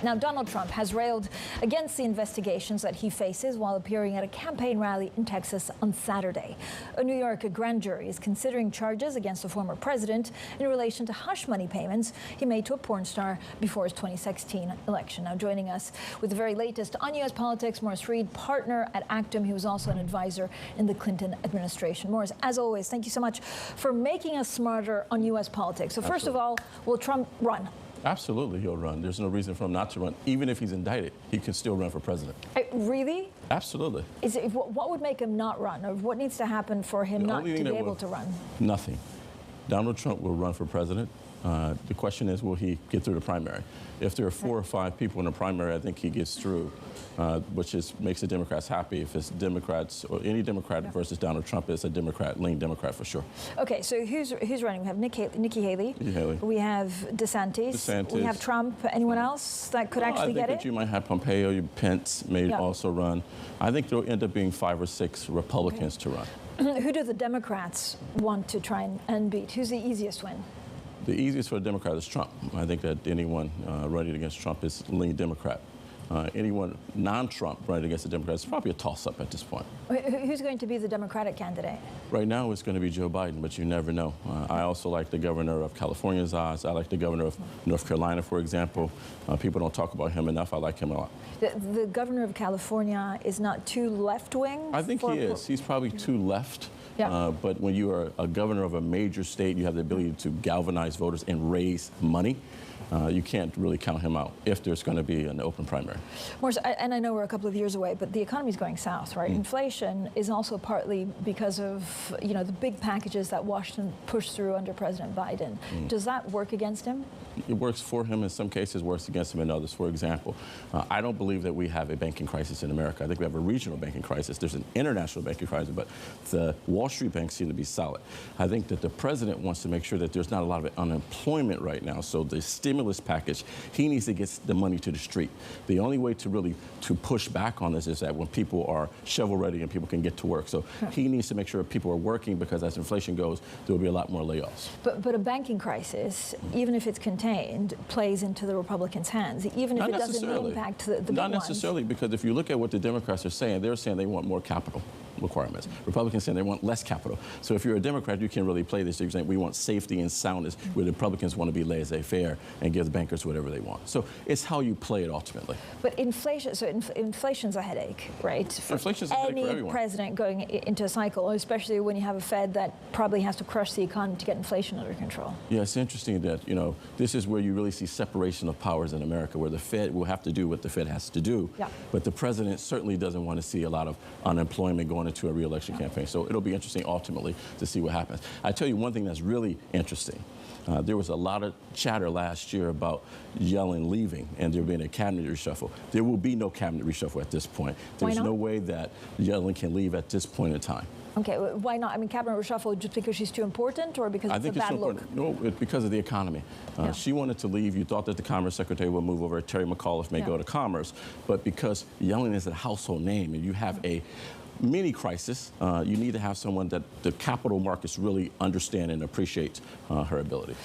Now, Donald Trump has railed against the investigations that he faces while appearing at a campaign rally in Texas on Saturday. A New York grand jury is considering charges against the former president in relation to hush money payments he made to a porn star before his 2016 election. Now, joining us with the very latest on U.S. politics, Reid, partner at Actum. He was also an advisor in the Clinton administration. Morris, as always, thank you so much for making us smarter on U.S. politics. So first of all, will Trump run? Absolutely, he'll run. There's no reason for him not to run. Even if he's indicted, he can still run for president. Really? Absolutely. What would make him not run, or what needs to happen for him not to be able to run? Nothing. Donald Trump will run for president. The question is, will he get through the primary? If there are 4 or 5 people in the primary, I think he gets through, which makes the Democrats happy. If it's Democrats or any Democrat versus Donald Trump, it's a Democrat, lean Democrat for sure. Okay, so who's running? We have Nikki Haley. We have DeSantis. We have Trump. Anyone else that could actually get it? I think that you might have Pompeo. Pence may also run. I think there'll end up being 5 or 6 Republicans to run. Who do the Democrats want to try and beat? Who's the easiest win? The easiest for a Democrat is Trump. I think that anyone running against Trump is lean Democrat. Anyone non-Trump running against the Democrats is probably a toss-up at this point. Who's going to be the Democratic candidate? Right now it's going to be Joe Biden, but you never know. I also like the governor of California's odds. I like the governor of North Carolina, for example. People don't talk about him enough. I like him a lot. The governor of California is not too left-wing? I think he is. He's probably too left. But when you are a governor of a major state, you have the ability to galvanize voters and raise money. You can't really count him out if there's going to be an open primary. Morris, and I know we're a couple of years away, but the economy is going south, right? Inflation is also partly because of, the big packages that Washington pushed through under President Biden. Does that work against him? It works for him in some cases, works against him in others. For example, I don't believe that we have a banking crisis in America. I think we have a regional banking crisis. There's an international banking crisis, but the Wall Street banks seem to be solid. I think that the president wants to make sure that there's not a lot of unemployment right now. So the stimulus package, he needs to get the money to the street. The only way to really push back on this is that when people are shovel ready and people can get to work. So he needs to make sure people are working, because as inflation goes, there will be a lot more layoffs. But a banking crisis, even if it's contained, plays into the Republicans' hands, even if it doesn't impact the big ones. Not necessarily, because if you look at what the Democrats are saying, they're saying they want more capital requirements. Republicans saying they want less capital. So if you're a Democrat, you can really play this. You're saying we want safety and soundness, where the Republicans want to be laissez-faire and give the bankers whatever they want. So it's how you play it ultimately. But inflation, inflation's a headache, right? Inflation's a headache for everyone. Any president going into a cycle, especially when you have a Fed that probably has to crush the economy to get inflation under control. Yeah, it's interesting that, this is where you really see separation of powers in America, where the Fed will have to do what the Fed has to do. But the president certainly doesn't want to see a lot of unemployment going into a re-election campaign. So it'll be interesting ultimately to see what happens. I tell you one thing that's really interesting. There was a lot of chatter last year about Yellen leaving and there being a cabinet reshuffle. There will be no cabinet reshuffle at this point. There's no way that Yellen can leave at this point in time. Okay, why not? I mean, cabinet reshuffle just because she's too important, or because it's a bad look? No, it's because of the economy. She wanted to leave. You thought that the Commerce Secretary would move over. Terry McAuliffe may go to Commerce. But because Yellen is a household name and you have a mini crisis, you need to have someone that the capital markets really understand and appreciate her ability.